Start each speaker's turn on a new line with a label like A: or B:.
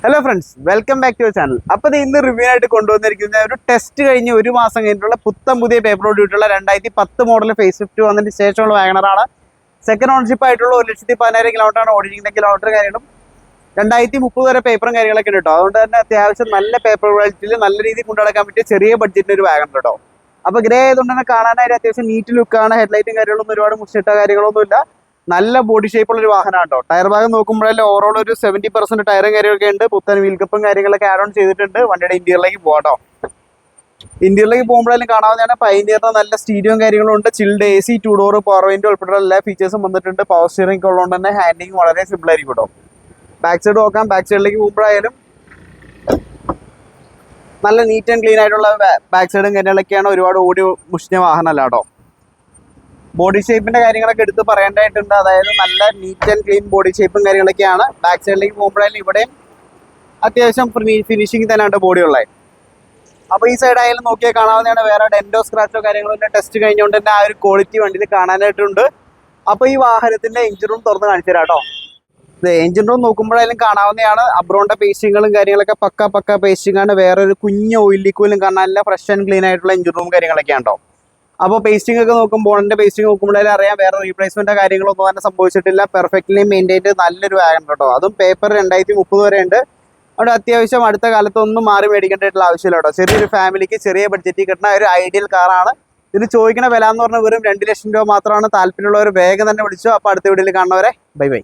A: Hello friends, welcome back to your channel. അപ്പോൾ ഇന്ന് review ആയിട്ട് കൊണ്ടുവന്നിരിക്കുന്ന ഒരു ടെസ്റ്റ് കഴിഞ്ഞ് ഒരു മാസം കഴിഞ്ഞിട്ടുള്ള പുതിയ പേപ്പറോട് കൂടിയിട്ടുള്ള 2010 മോഡൽ ഫേസ് ലിഫ്റ്റ് വന്നതിന് ശേഷമുള്ള വാഗണറാണ്. സെക്കൻഡ് ഓണർഷിപ്പ് ആയിട്ടുള്ള 1,14,000 കിലോമീറ്ററാണ് ഓടിയിരിക്കുന്ന കിലോമീറ്റർ കാര്യങ്ങളും 2030 വരെ പേപ്പറും കാര്യങ്ങളൊക്കെ ഉണ്ട് കേട്ടോ. അതുകൊണ്ട് തന്നെ അത്യാവശ്യം നല്ല പേപ്പർ ക്വാളിറ്റിയിൽ നല്ല രീതിയിൽ കൊണ്ടുനടക്കാൻ പറ്റിയ ചെറിയ ബഡ്ജറ്റിന് ഒരു വാഗണർ കേട്ടോ. അപ്പോൾ ഗ്രേ ആയതുകൊണ്ട് തന്നെ കാണാനായിട്ട് അത്യാവശ്യം നീറ്റ് ലുക്കാണ്. ഹെഡ്ലൈറ്റും കാര്യങ്ങളൊന്നും ഒരുപാട് മുഷിട്ട കാര്യങ്ങളൊന്നുമില്ല. നല്ല ബോഡി ഷേപ്പുള്ള ഒരു വാഹനം കേട്ടോ. ടയർ ഭാഗം നോക്കുമ്പോഴല്ലേ ഓവറോൾ ഒരു 70% ടയറും കാര്യങ്ങളൊക്കെ ഉണ്ട്. പുത്തൻ വീൽ കപ്പും കാര്യങ്ങളൊക്കെ ആഡ് ഓൺ ചെയ്തിട്ടുണ്ട്. വണ്ടിയുടെ ഇന്റീരിയറിലേക്ക് പോകാട്ടോ. ഇന്റീരിയറിലേക്ക് പോകുമ്പോഴേലും കാണാവുന്നതാണ് പൈനിയറിന് നല്ല സ്റ്റീരിയോയും കാര്യങ്ങളും ഉണ്ട്. Chilled AC, 2 door, power window ഉൾപ്പെടെ എല്ലാ ഫീച്ചേഴ്സും വന്നിട്ടുണ്ട്. പവർ സ്റ്റിയറിംഗ് ഉള്ളതുകൊണ്ട് തന്നെ ഹാൻഡിങ് വളരെ സിമ്പിൾ ആയിരിക്കും കേട്ടോ. ബാക്ക് സൈഡ് നോക്കാം. ബാക്ക് സൈഡിലേക്ക് പോകുമ്പോഴായാലും നല്ല നീറ്റ് ആൻഡ് ക്ലീൻ ആയിട്ടുള്ള ബാക്ക് സൈഡും കാര്യങ്ങളൊക്കെയാണ്. ഒരുപാട് ഓടി മുഷിഞ്ഞ വാഹനമല്ല കേട്ടോ. ബോഡി ഷേപ്പിന്റെ കാര്യങ്ങളൊക്കെ എടുത്ത് പറയേണ്ടതായിട്ടുണ്ട്. അതായത് നല്ല നീറ്റ് ആൻഡ് ക്ലീൻ ബോഡി ഷേപ്പും കാര്യങ്ങളൊക്കെയാണ്. ബാക്ക് സൈഡിലേക്ക് പോകുമ്പോഴായാലും ഇവിടെയും അത്യാവശ്യം ഫിനിഷിംഗ് തന്നെയാണ് ബോഡി ഉള്ളത്. അപ്പോൾ ഈ സൈഡ് ആയാലും നോക്കിയാൽ കാണാവുന്നതാണ്. വേറെ ഡെന്റോ സ്ക്രാച്ചോ കാര്യങ്ങളോ ടെസ്റ്റ് കഴിഞ്ഞുകൊണ്ട് തന്നെ ആ ഒരു ക്വാളിറ്റി വണ്ടിയിൽ കാണാനായിട്ടുണ്ട്. അപ്പോൾ ഈ വാഹനത്തിന്റെ എഞ്ചിൻ റൂം തുറന്ന് കാണിച്ചു തരാം കേട്ടോ. എഞ്ചിൻ റൂം നോക്കുമ്പോഴായാലും കാണാവുന്നതാണ്. അബ്രോണിന്റെ പേസ്റ്റിങ്ങുകളും കാര്യങ്ങളൊക്കെ പക്ക പേസ്റ്റിംഗ് ആണ്. വേറെ ഒരു കുഞ്ഞ് ഓയിൽ ലീക്കോയിലും കാണാനില്ല. ഫ്രഷ് ആൻഡ് ക്ലീൻ ആയിട്ടുള്ള എഞ്ചിൻ റൂം കാര്യങ്ങളൊക്കെയാണ് കേട്ടോ. അപ്പോൾ പേസ്റ്റിംഗ് ഒക്കെ നോക്കുമ്പോൾ ബോണിന്റെ പേസ്റ്റിംഗ് നോക്കുമ്പോഴേ അറിയാം വേറെ റീപ്ലേസ്മെന്റ് കാര്യങ്ങളൊന്നും തന്നെ സംഭവിച്ചിട്ടില്ല. പെർഫെക്റ്റ്ലി മെയിൻറ്റൈൻഡ് നല്ലൊരു വാഗൺ കേട്ടോ. അതും പേപ്പർ 2030 വരെ ഉണ്ട്. അവിടെ അത്യാവശ്യം അടുത്ത കാലത്തൊന്നും മാറി മേടിക്കേണ്ടതായിട്ടുള്ള ആവശ്യമില്ല കേട്ടോ. ചെറിയൊരു ഫാമിലിക്ക് ചെറിയ ബഡ്ജറ്റിൽ കിട്ടുന്ന ഒരു ഐഡിയൽ കാറാണ്. ഇതിന് ചോദിക്കുന്ന വില എന്ന് പറഞ്ഞാൽ വെറും 2 ലക്ഷം രൂപ മാത്രമാണ്. താല്പര്യമുള്ളവർ വേഗം തന്നെ വിളിച്ചു. അപ്പോൾ അടുത്ത വീഡിയോയിൽ കാണുന്നവരെ ബൈ ബൈ.